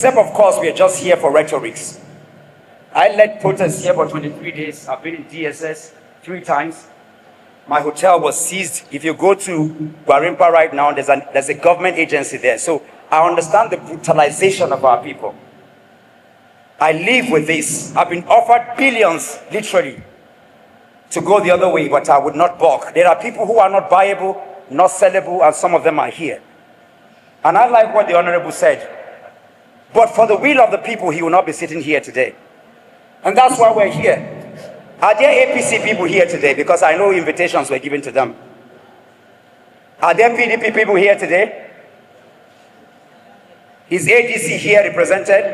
Except, of course, we are just here for rhetorics. I led protests here for 23 days. I've been in DSS 3 times. My hotel was seized. If you go to Gwarimpa right now, there's a government agency there. So I understand the brutalization of our people. I live with this. I've been offered billions, literally, to go the other way, but I would not balk. There are people who are not viable, not sellable, and some of them are here. And I like what the Honorable said. But for the will of the people, he will not be sitting here today. And that's why we're here. Are there APC people here today? Because I know invitations were given to them. Are there PDP people here today? Is ADC here represented?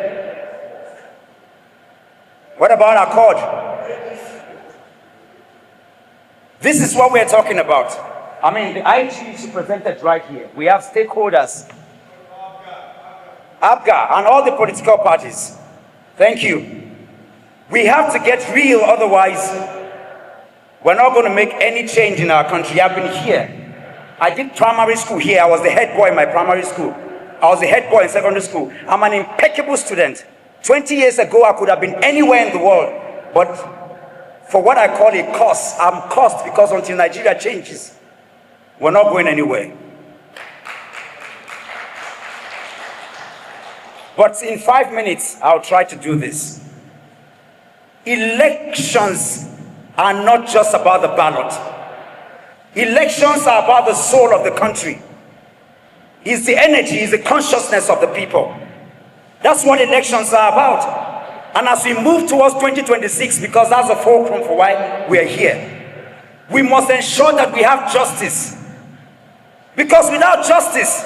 What about Accord? This is what we're talking about. I mean, the IG is represented right here. We have stakeholders. ABGA and all the political parties. Thank you. We have to get real, otherwise we're not going to make any change in our country. I've been here. I did primary school here. I was the head boy in my primary school. I was the head boy in secondary school. I'm an impeccable student. 20 years ago, I could have been anywhere in the world. But for what I call a cost, I'm cost because until Nigeria changes, we're not going anywhere. But in 5 minutes, I'll try to do this. Elections are not just about the ballot. Elections are about the soul of the country. It's the energy, it's the consciousness of the people. That's what elections are about. And as we move towards 2026, because that's the fulcrum for why we are here, we must ensure that we have justice. Because without justice,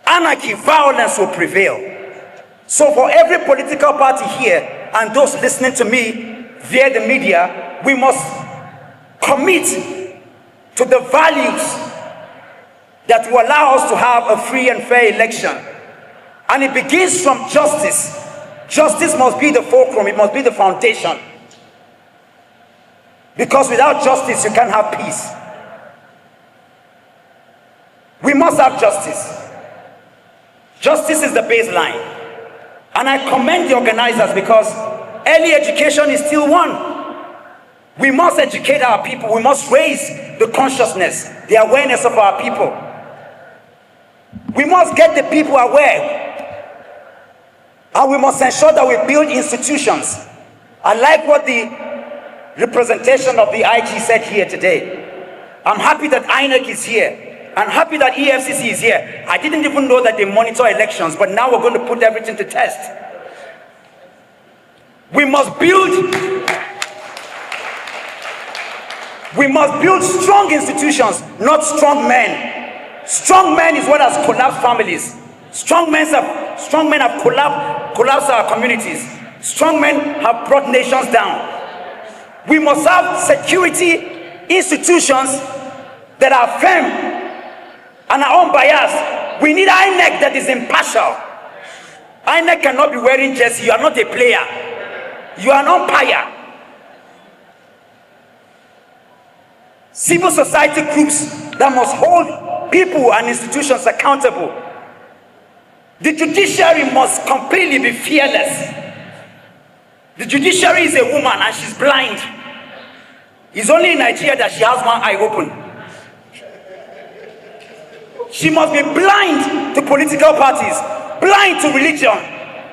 anarchy, violence will prevail. So for every political party here and those listening to me via the media, we must commit to the values that will allow us to have a free and fair election. And it begins from justice. Justice must be the fulcrum, it must be the foundation. Because without justice, you can't have peace. We must have justice. Justice is the baseline. And I commend the organizers because early education is still one. We must educate our people. We must raise the consciousness, the awareness of our people. We must get the people aware. And we must ensure that we build institutions. I like what the representation of the IG said here today. I'm happy that INEC is here. I'm happy that EFCC is here. I didn't even know that they monitor elections, but now we're going to put everything to test. We must build strong institutions, not strong men. Strong men is what has collapsed families. Strong men have collapsed our communities. Strong men have brought nations down. We must have security institutions that are firm and are unbiased. We need INEC that is impartial. INEC cannot be wearing jersey. You are not a player. You are an umpire. Civil society groups that must hold people and institutions accountable. The judiciary must completely be fearless. The judiciary is a woman and she's blind. It's only in Nigeria that she has one eye open. She must be blind to political parties, blind to religion,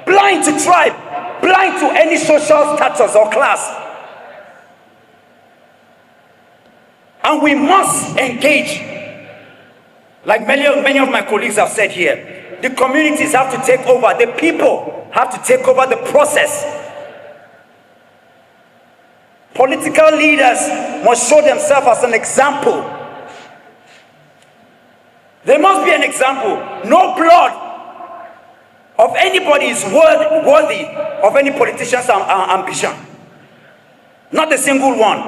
blind to tribe, blind to any social status or class. And we must engage, like many of my colleagues have said here. The communities have to take over, the people have to take over the process. Political leaders must show themselves as an example. There must be an example. No blood of anybody is worthy of any politician's ambition. Not a single one.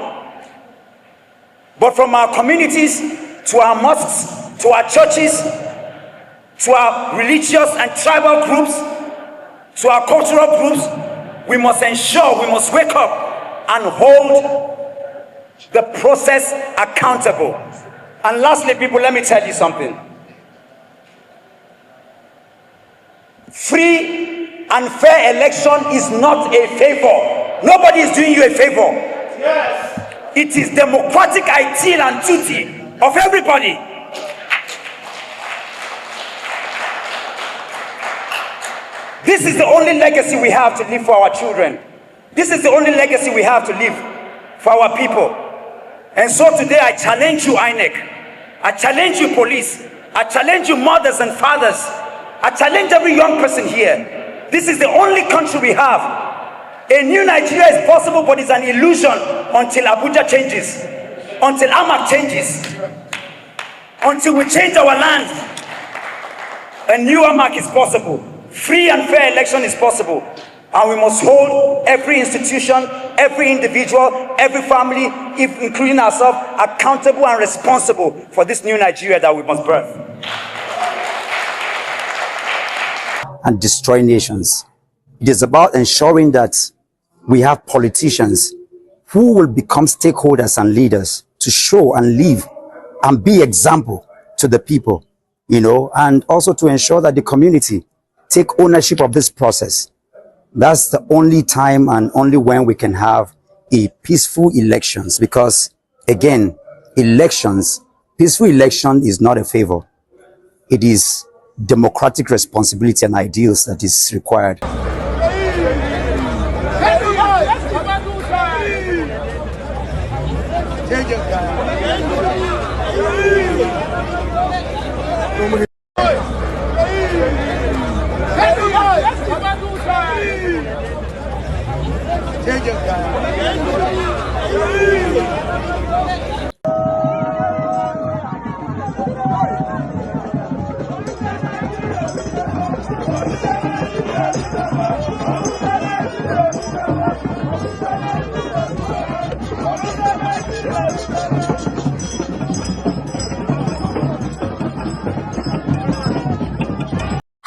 But from our communities, to our mosques, to our churches, to our religious and tribal groups, to our cultural groups, we must ensure, we must wake up and hold the process accountable. And lastly, people, let me tell you something. Free and fair election is not a favor. Nobody is doing you a favor. Yes. It is democratic ideal and duty of everybody. This is the only legacy we have to leave for our children. This is the only legacy we have to leave for our people. And so today I challenge you, INEC. I challenge you, police. I challenge you, mothers and fathers. I challenge every young person here. This is the only country we have. A new Nigeria is possible, but it's an illusion until Abuja changes, until Amak changes, until we change our land. A new Amak is possible. Free and fair election is possible. And we must hold every institution, every individual, every family, including ourselves, accountable and responsible for this new Nigeria that we must birth. And destroy nations. It is about ensuring that we have politicians who will become stakeholders and leaders to show and live and be example to the people, and also to ensure that the community take ownership of this process. That's the only time and only when we can have a peaceful elections, because again, peaceful election is not a favor. It is democratic responsibility and ideals that is required.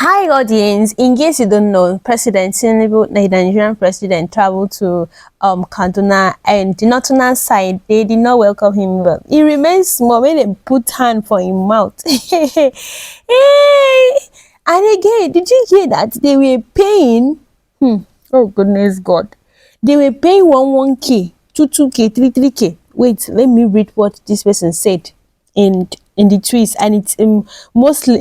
Hi audience, in case you don't know, President Tinubu, the Nigerian president, traveled to Kaduna, and the northern side, they did not welcome him well. He remains small when they put hand for his mouth. Hey. And again, did you hear that they were paying oh goodness God, they were paying 1k, 2k, 3k. Wait, let me read what this person said in the tweets, and it's mostly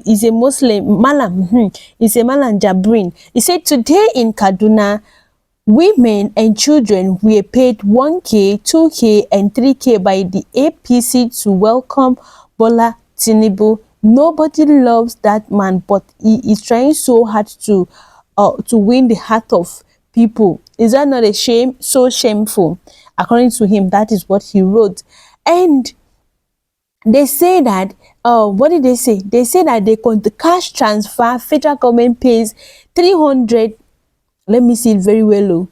is a Muslim Malam. It's a Malam Jabrin. He said today in Kaduna, women and children were paid 1k, 2k, and 3k by the APC to welcome Bola Tinubu. Nobody loves that man, but he is trying so hard to win the heart of people. Is that not a shame? So shameful. According to him, that is what he wrote. And they say that, what did they say? They say that they con the cash transfer, federal government pays 300, let me see it very well.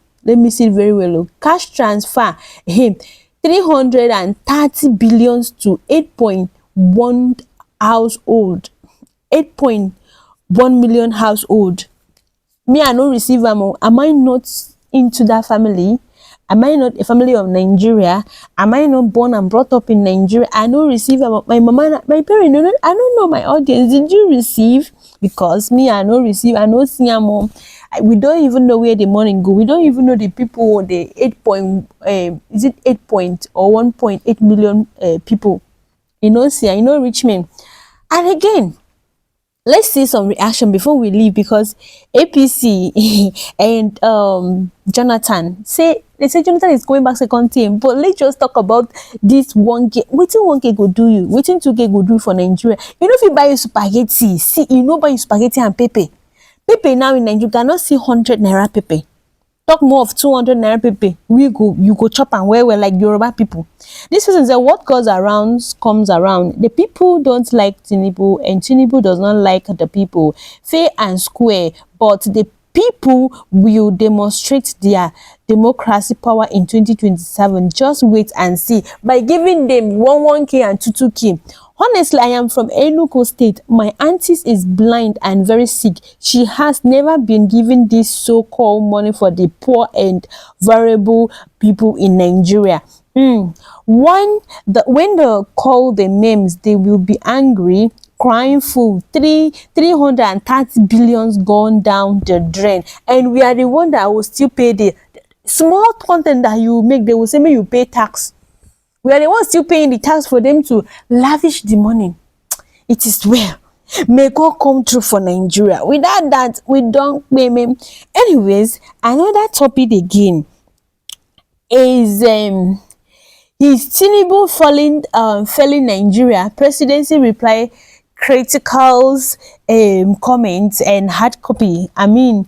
Cash transfer, 330 billions to 8.1 household, 8.1 million household. Me, I no receive am. Am I not into that family? Am I not a family of Nigeria? Am I not born and brought up in Nigeria? I don't receive my mama, my parents. I don't know my audience. Did you receive? Because me, I don't receive. I don't see mom. We don't even know where the money go. We don't even know the people. The 1.8 million people. See, I know rich men. And again, let's see some reaction before we leave, because APC and Jonathon they say Jonathon is going back second team. But let's just talk about this 1k. Waiting 1k go do you? Waiting 2k go do for Nigeria? If you buy spaghetti, see, buy spaghetti and pepper. Pepper now in Nigeria, you cannot see 100 naira pepper. Talk more of 200 naira pepper. You go chop and well like Yoruba people. This person said, what goes around comes around. The people don't like Tinubu, and Tinubu does not like the people. Fair and square, but the people will demonstrate their democracy power in 2027. Just wait and see by giving them 1k and 2k. Honestly, I am from EDUCATIVE state. My auntie is blind and very sick. She has never been given this so-called money for the poor and vulnerable people in Nigeria. When they call the names, they will be angry, crying fool. 330 billions gone down the drain, and we are the one that will still pay the small content that you make. They will say, "May you pay tax." We are the ones still paying the tax for them to lavish the money. It is well. May God come through for Nigeria. Without that, we don't pay me. Anyways, another topic again is Tinubu failing Nigeria? Presidency reply criticals comments and hard copy. I mean,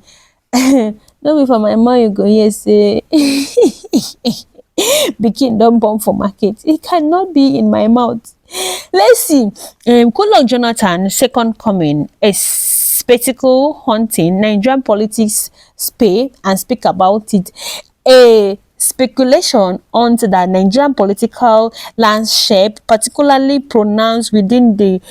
no be for my mom you go here say Bikin don't bomb for market. It cannot be in my mouth. Let's see. Jonathon second coming is spectacle hunting Nigerian politics spay and speak about it. A speculation onto the Nigerian political landscape, particularly pronounced within the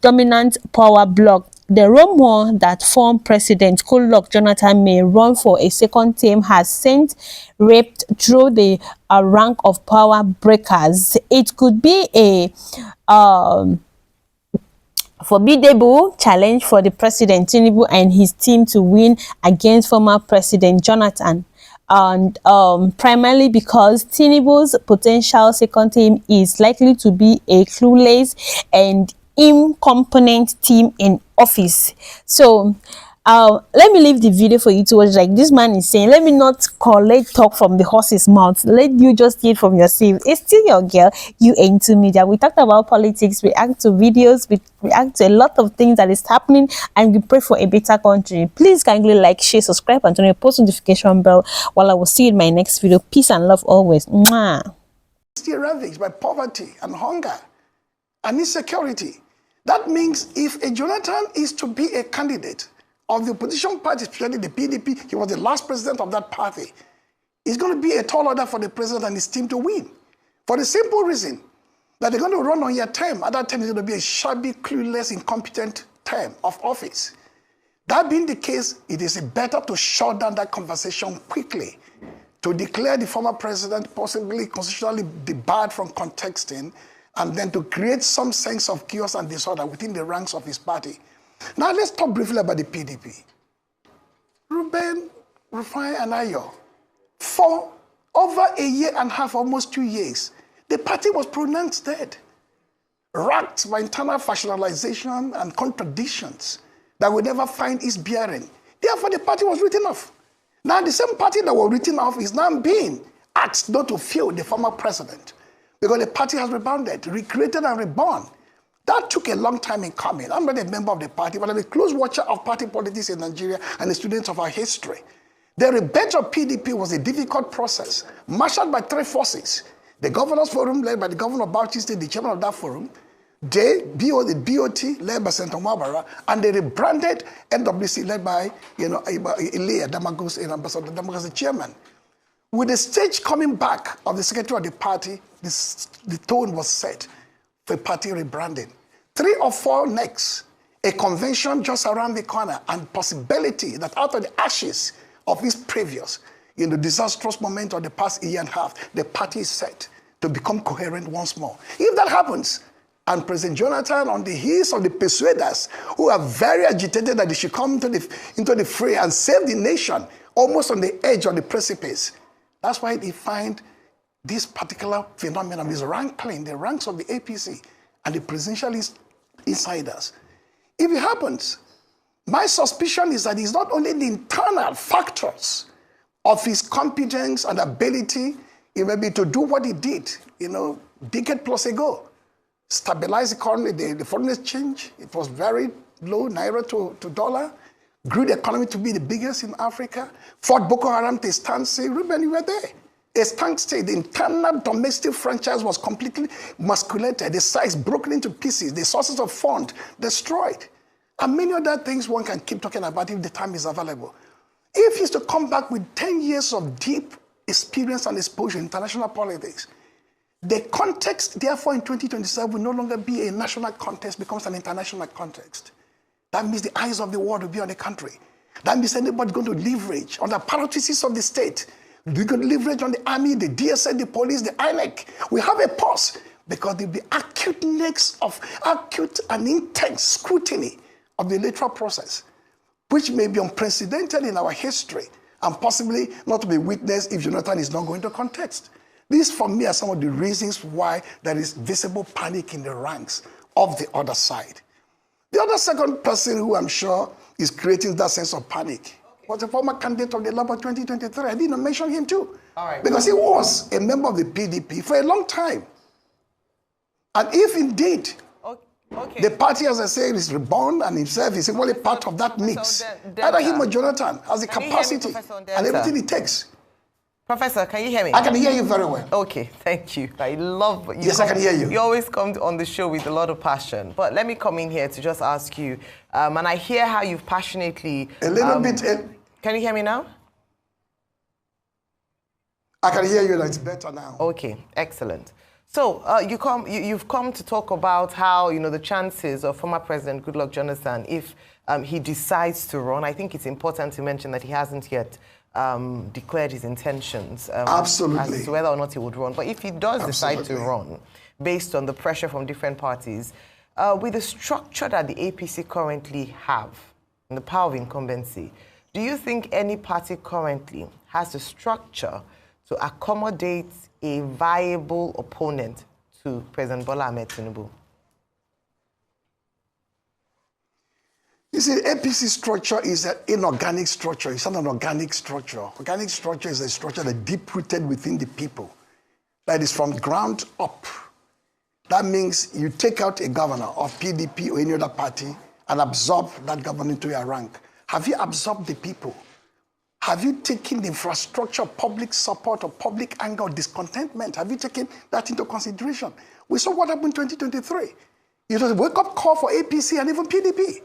dominant power bloc. The rumor that former President Jonathon may run for a second term has sent ripped through the rank of power breakers. It could be a formidable challenge for the President Tinubu and his team to win against former President Jonathon. And primarily because Tinubu's potential second term is likely to be a clueless and incompetent team in office. So let me leave the video for you to watch. Like this man is saying, let me not collect talk from the horse's mouth, let you just hear it from yourself. It's still your girl, you into media. We talked about politics, we react to videos, we react to a lot of things that is happening, and we pray for a better country. Please kindly like, share, subscribe, and turn on your post notification bell. While I will see you in my next video. Peace and love always. Mwah. Still ravaged by poverty and hunger and insecurity. That means if a Jonathon is to be a candidate of the opposition party, especially the PDP, he was the last president of that party, it's going to be a tall order for the president and his team to win. For the simple reason that they're going to run on your term. At that time, it's going to be a shabby, clueless, incompetent term of office. That being the case, it is better to shut down that conversation quickly, to declare the former president possibly constitutionally debarred from contesting, and then to create some sense of chaos and disorder within the ranks of his party. Now let's talk briefly about the PDP. Ruben, RUFAI, and Ayo, for over a year and a half, almost 2 years, the party was pronounced dead, racked by internal factionalization and contradictions that would never find its bearing. Therefore, the party was written off. Now, the same party that was written off is now being asked not to fill the former president because the party has rebounded, recreated, and reborn. That took a long time in coming. I'm not a member of the party, but I'm a close watcher of party politics in Nigeria and a student of our history. The rebirth of PDP was a difficult process, marshaled by three forces. The Governors Forum, led by the Governor of Bauchi State, the chairman of that forum, the BOT, led by Senator Mwabara, and the rebranded NWC, led by, Ilea Damagos, and Ambassador Damagos, the chairman. With the stage coming back of the secretary of the party, the tone was set for party rebranding. 3 or 4 next, a convention just around the corner, and possibility that out of the ashes of his previous, disastrous moment of the past year and a half, the party is set to become coherent once more. If that happens, and President Jonathon, on the heels of the persuaders who are very agitated that they should come into the fray and save the nation, almost on the edge of the precipice, that's why they find this particular phenomenon is rankling the ranks of the APC and the presidential insiders. If it happens, my suspicion is that it's not only the internal factors of his competence and ability, maybe to do what he did, decade plus ago, stabilize the economy, the foreign exchange. It was very low, naira to dollar, grew the economy to be the biggest in Africa, fought Boko Haram to stand still. Ruben, you were there. A standstill, the internal domestic franchise was completely masculated, the size broken into pieces, the sources of fund destroyed. And many other things one can keep talking about if the time is available. If he's to come back with 10 years of deep experience and exposure in international politics, the context, therefore, in 2027 will no longer be a national context, becomes an international context. That means the eyes of the world will be on the country. That means anybody's going to leverage on the apparatus of the state. We're going to leverage on the army, the DSA, the police, the INEC. We have a pause. because there will be acute and intense scrutiny of the electoral process, which may be unprecedented in our history and possibly not to be witnessed if Jonathon is not going to contest. These, for me, are some of the reasons why there is visible panic in the ranks of the other side. The other second person who I'm sure is creating that sense of panic was the former candidate of the Labour 2023. I didn't mention him too. All right. Because he was a member of the PDP for a long time. And if indeed the party, as I say, is reborn and himself is equally part of that mix, either him or Jonathon has the capacity and everything it takes. Professor, can you hear me? I can hear you very well. Okay, thank you. I love you. Yes, I can hear you. You always come on the show with a lot of passion. But let me come in here to just ask you, and I hear how you've passionately... A little bit... Can you hear me now? I can hear you, it's better now. Okay, excellent. So you've come to talk about how, the chances of former President Goodluck Jonathon, if he decides to run. I think it's important to mention that he hasn't yet declared his intentions Absolutely. as to whether or not he would run. But if he does decide to run, based on the pressure from different parties, with the structure that the APC currently have, and the power of incumbency, do you think any party currently has the structure to accommodate a viable opponent to President Bola Ahmed Tinubu? You see, the APC structure is an inorganic structure. It's not an organic structure. Organic structure is a structure that's deep-rooted within the people. That is from ground up. That means you take out a governor of PDP or any other party and absorb that governor into your rank. Have you absorbed the people? Have you taken the infrastructure, public support, or public anger or discontentment? Have you taken that into consideration? We saw what happened in 2023. It was a wake-up call for APC and even PDP.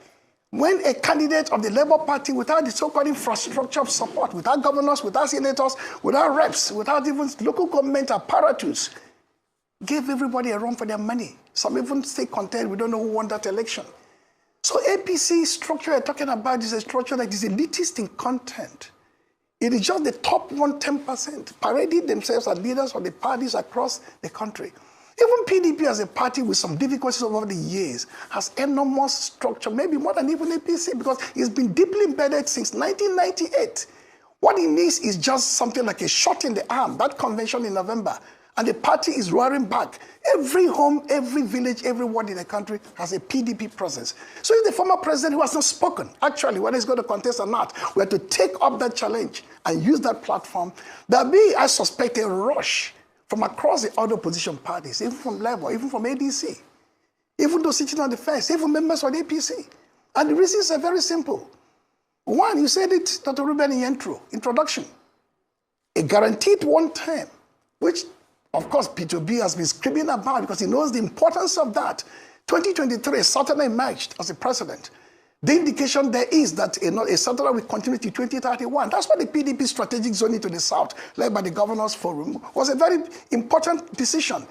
When a candidate of the Labour Party, without the so-called infrastructure of support, without governors, without senators, without reps, without even local government apparatus, gave everybody a run for their money. Some even stay content, we don't know who won that election. So APC structure you're talking about is a structure that is elitist in content. It is just the top 110%, parading themselves as leaders of the parties across the country. Even PDP as a party with some difficulties over the years has enormous structure, maybe more than even APC, because it's been deeply embedded since 1998. What it needs is just something like a shot in the arm, that convention in November, and the party is roaring back. Every home, every village, every ward in the country has a PDP presence. So if the former president who has not spoken, actually, whether he's going to contest or not, we have to take up that challenge and use that platform. There'll be, I suspect, a rush from across the other opposition parties, even from Labour, even from ADC, even those sitting on the fence, even members of the APC. And the reasons are very simple. One, you said it, Dr. Ruben, in your introduction. A guaranteed one term, which, of course, P2B has been screaming about because he knows the importance of that. 2023, Southern emerged as a precedent. The indication there is that a Southern will continue to 2031. That's why the PDP strategic zoning to the south, led by the Governors Forum, was a very important decision,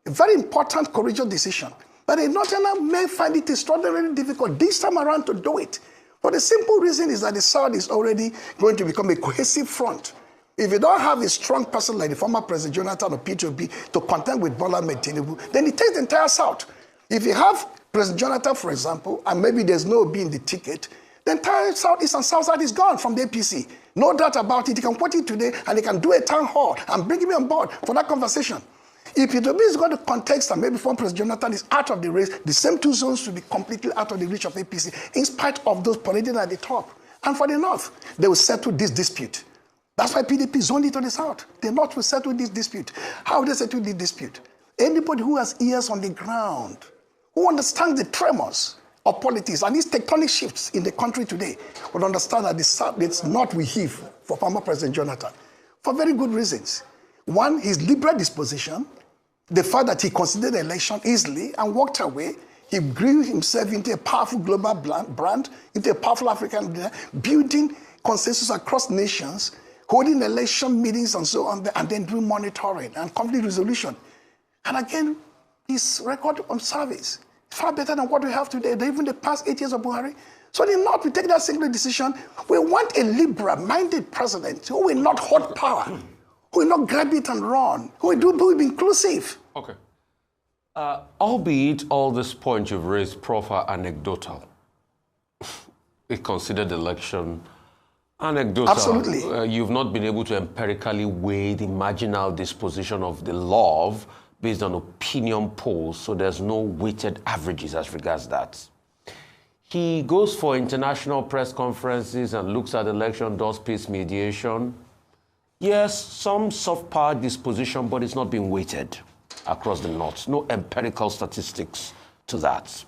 a very important, courageous decision. But a Northerner may find it extraordinarily difficult this time around to do it. For the simple reason is that the south is already going to become a cohesive front. If you don't have a strong person like the former President Jonathon or P2B to contend with Bola Ahmed Tinubu, then it takes the entire south. If you have President Jonathon, for example, and maybe there's no B in the ticket, the entire southeast and south side is gone from the APC. No doubt about it. He can put it today and he can do a town hall and bring him on board for that conversation. If P2B is going to contest and maybe former President Jonathon is out of the race, the same two zones should be completely out of the reach of APC, in spite of those parading at the top. And for the north, they will settle this dispute. That's why PDP zoned it to the south. The north will settle this dispute. How will they settle this dispute? Anybody who has ears on the ground, who understands the tremors of politics and these tectonic shifts in the country today, would understand that it's not we heave for former President Jonathon, for very good reasons. One, his liberal disposition, the fact that he considered the election easily and walked away. He grew himself into a powerful global brand, into a powerful African leader, building consensus across nations, holding election meetings and so on, and then doing monitoring and conflict resolution. And again, his record on service, far better than what we have today, even the past 8 years of Buhari. So the North will take that single decision. We want a liberal-minded president who will not hold power, who will not grab it and run, who will be inclusive. Okay. Albeit all these points you've raised, Prof, are anecdotal. We consider the election anecdotal. Absolutely. You've not been able to empirically weigh the marginal disposition of the love based on opinion polls, so there's no weighted averages as regards that. He goes for international press conferences and looks at election, does peace mediation. Yes, some soft power disposition, but it's not being weighted across the North. No empirical statistics to that.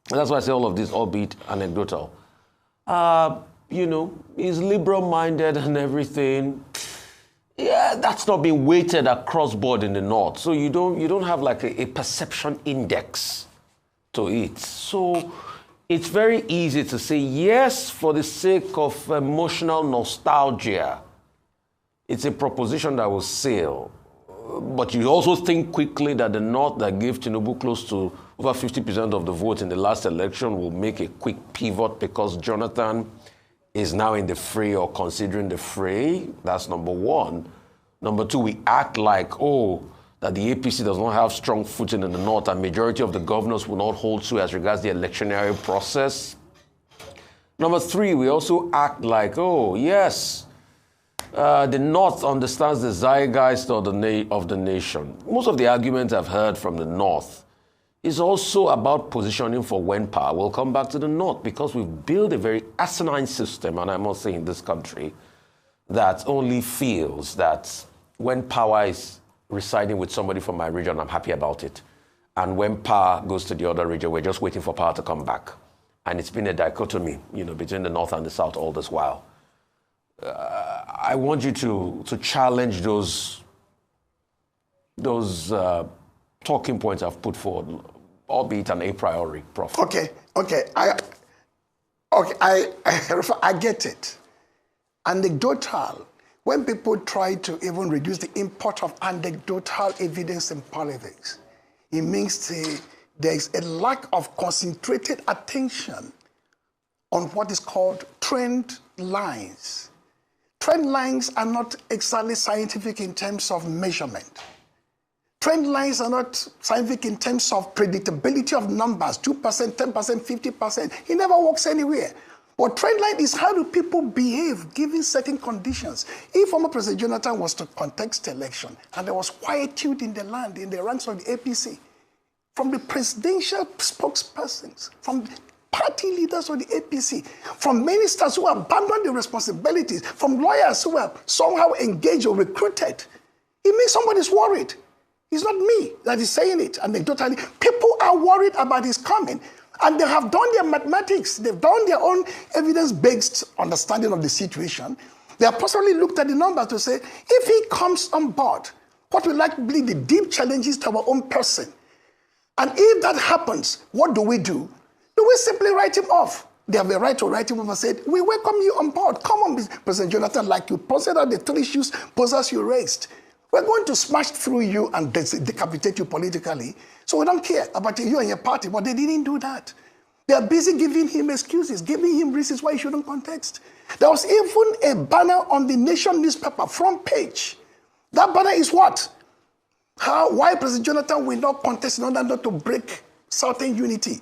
And that's why I say all of this, albeit anecdotal. You know, he's liberal-minded and everything. Yeah, that's not being weighted across board in the North. So you don't have like a perception index to it. So it's very easy to say yes for the sake of emotional nostalgia. It's a proposition that will sail. But you also think quickly that the North that gave Tinubu close to over 50% of the vote in the last election will make a quick pivot because Jonathon is now in the fray or considering the fray. That's number one. Number two, we act like, oh, that the APC does not have strong footing in the North and majority of the governors will not hold to as regards the electionary process. Number three, we also act like, oh, yes, the North understands the zeitgeist of the nation. Most of the arguments I've heard from the North is also about positioning for when power will come back to the North, because we've built a very asinine system, and I must say in this country, that only feels that when power is residing with somebody from my region, I'm happy about it. And when power goes to the other region, we're just waiting for power to come back. And it's been a dichotomy, you know, between the North and the South all this while. I want you to challenge those talking points I've put forward, albeit an a priori, Prof. Okay. I get it. Anecdotal. When people try to even reduce the import of anecdotal evidence in politics, it means there is a lack of concentrated attention on what is called trend lines. Trend lines are not exactly scientific in terms of measurement. Trend lines are not scientific in terms of predictability of numbers, 2%, 10%, 50%. It never works anywhere. But trend line is how do people behave given certain conditions. If former President Jonathon was to contest election and there was quietude in the land, in the ranks of the APC, from the presidential spokespersons, from party leaders of the APC, from ministers who abandoned their responsibilities, from lawyers who were somehow engaged or recruited, it means somebody's worried. It's not me that is saying it anecdotally. People are worried about his coming, and they have done their mathematics. They've done their own evidence-based understanding of the situation. They have possibly looked at the numbers to say, if he comes on board, what will likely be the deep challenges to our own person? And if that happens, what do? Do we simply write him off? They have a right to write him off and say, we welcome you on board. Come on, President Jonathon, like you posted out the three issues posers you raised. We're going to smash through you and decapitate you politically. So we don't care about you and your party, but they didn't do that. They are busy giving him excuses, giving him reasons why he shouldn't contest. There was even a banner on the Nation newspaper, front page. That banner is what? Why President Jonathon will not contest in order not to break Southern unity.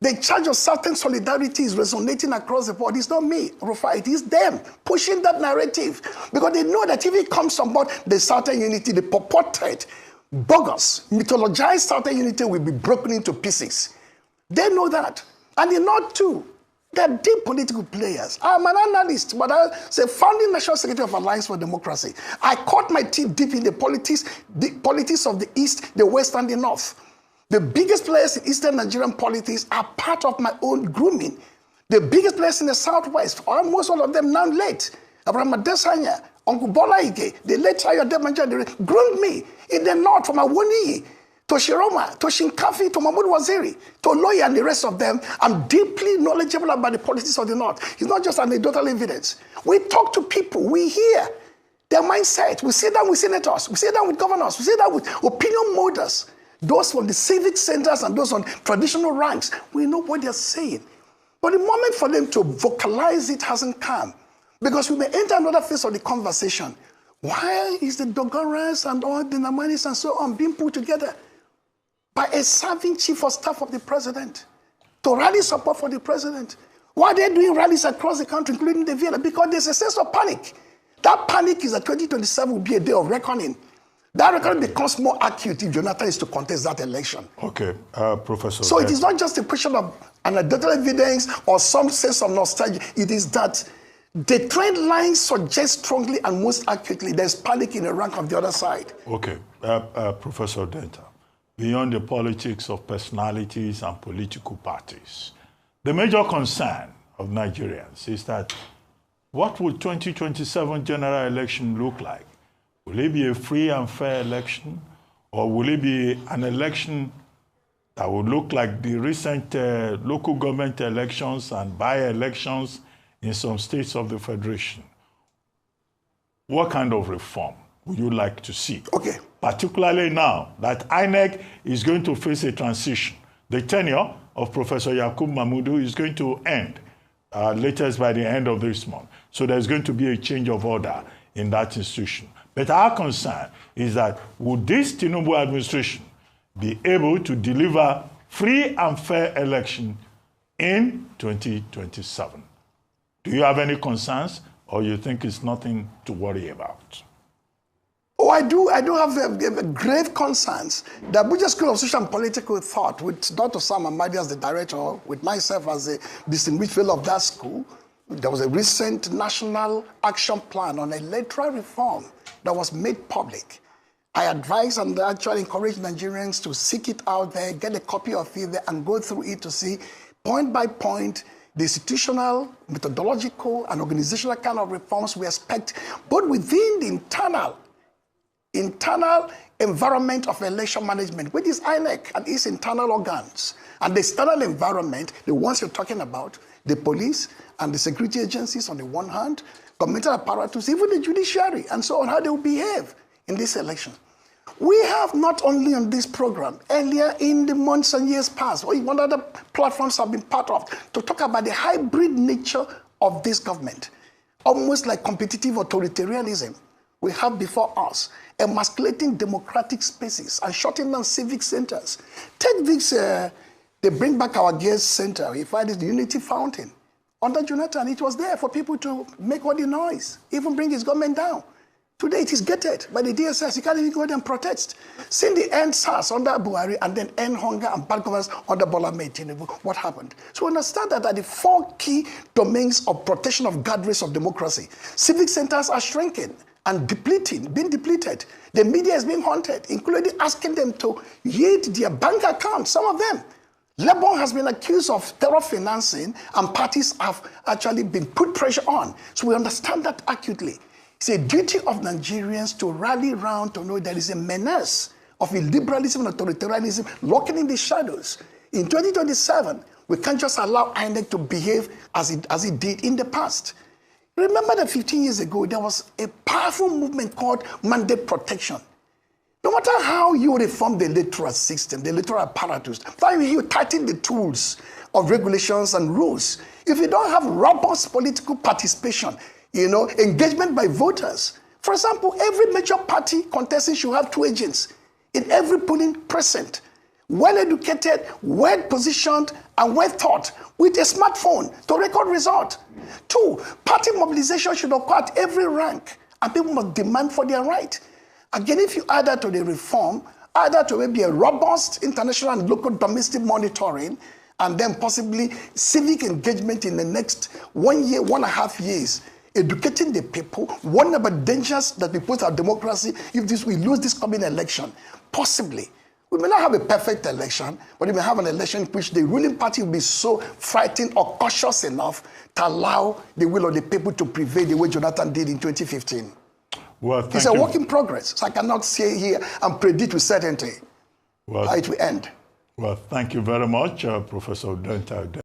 The charge of Southern solidarity is resonating across the board. It's not me, RUFAI, it is them pushing that narrative. Because they know that if it comes on board, the Southern unity, the purported, bogus, mythologized Southern unity will be broken into pieces. They know that. And they know too. They're deep political players. I'm an analyst, but I'm the founding National Secretary of Alliance for Democracy. I caught my teeth deep in the politics of the East, the West, and the North. The biggest players in Eastern Nigerian politics are part of my own grooming. The biggest players in the Southwest, almost all of them now late. Abraham Adesanya, Uncle Bola Ige, the late Tayo Adebanjo, groomed me in the North from Awoniyi to Shiroma, to Shinkafi, to Mahmoud Waziri, to Loya and the rest of them. I'm deeply knowledgeable about the politics of the North. It's not just anecdotal evidence. We talk to people, we hear their mindset. We sit down with senators, we sit down with governors, we sit down with opinion molders. Those from the civic centers and those on traditional ranks, we know what they're saying. But the moment for them to vocalize it hasn't come. Because we may enter another phase of the conversation. Why is the Dogoras and all the Namanis and so on being put together? by a serving chief of staff of the president to rally support for the president. Why are they doing rallies across the country, including the Vienna? Because there's a sense of panic. That panic is that 2027 will be a day of reckoning. That reckoning becomes more acute if Jonathon is to contest that election. Okay, Professor. So it is not just a question of anecdotal evidence or some sense of nostalgia. It is that the trend lines suggest strongly and most accurately there's panic in the rank of the other side. Okay, Professor Denta, beyond the politics of personalities and political parties, the major concern of Nigerians is that what will 2027 general election look like? Will it be a free and fair election, or will it be an election that will look like the recent local government elections and by-elections in some states of the Federation? What kind of reform would you like to see? Okay. Particularly now that INEC is going to face a transition. The tenure of Professor Yakub Mahmoud is going to end latest by the end of this month. So there's going to be a change of order in that institution. But our concern is that would this Tinubu administration be able to deliver free and fair election in 2027? Do you have any concerns, or you think it's nothing to worry about? Oh, I do have grave concerns. The Abuja School of Social and Political Thought, with Dr. Sam Amadi as the director, with myself as a distinguished fellow of that school, there was a recent national action plan on electoral reform that was made public. I advise and actually encourage Nigerians to seek it out there, get a copy of it there, and go through it to see point by point the institutional, methodological, and organizational kind of reforms we expect, both within the internal environment of election management, which is INEC and its internal organs, and the external environment, the ones you're talking about, the police and the security agencies on the one hand, governmental apparatus, even the judiciary, and so on, how they will behave in this election. We have not only on this program, earlier in the months and years past, or one other platforms have been part of, to talk about the hybrid nature of this government, almost like competitive authoritarianism we have before us, emasculating democratic spaces and shutting down civic centers. Take this, they bring back our girls' center. We find it the Unity Fountain. Under Jonathon, it was there for people to make all the noise, even bring his government down. Today it is gated by the DSS. You can't even go there and protest. Since the end SARS under Buhari and then end hunger and bad governance under Bola Tinubu, what happened? So understand that the four key domains of protection of guardrails of democracy. Civic centers are shrinking and depleting, being depleted. The media is being haunted, including asking them to yield their bank accounts, some of them. Lebanon has been accused of terror financing, and parties have actually been put pressure on. So we understand that acutely. It's a duty of Nigerians to rally around to know there is a menace of illiberalism and authoritarianism lurking in the shadows. In 2027, we can't just allow INEC to behave as it did in the past. Remember that 15 years ago, there was a powerful movement called mandate protection. No matter how you reform the electoral system, the electoral apparatus, how you tighten the tools of regulations and rules, if you don't have robust political participation, engagement by voters. For example, every major party contesting should have 2 agents in every polling precinct, well-educated, well-positioned, and well-thought, with a smartphone to record result. 2, party mobilization should occur at every rank, and people must demand for their right. Again, if you add that to the reform, add that to maybe a robust international and local domestic monitoring, and then possibly civic engagement in the next 1 year, 1.5 years, educating the people, warning about dangers that we put our democracy if we lose this coming election. Possibly. We may not have a perfect election, but we may have an election in which the ruling party will be so frightened or cautious enough to allow the will of the people to prevail the way Jonathon did in 2015. Well, it's a work in progress, so I cannot say here and predict with certainty how it will end. Well, thank you very much, Professor Denta.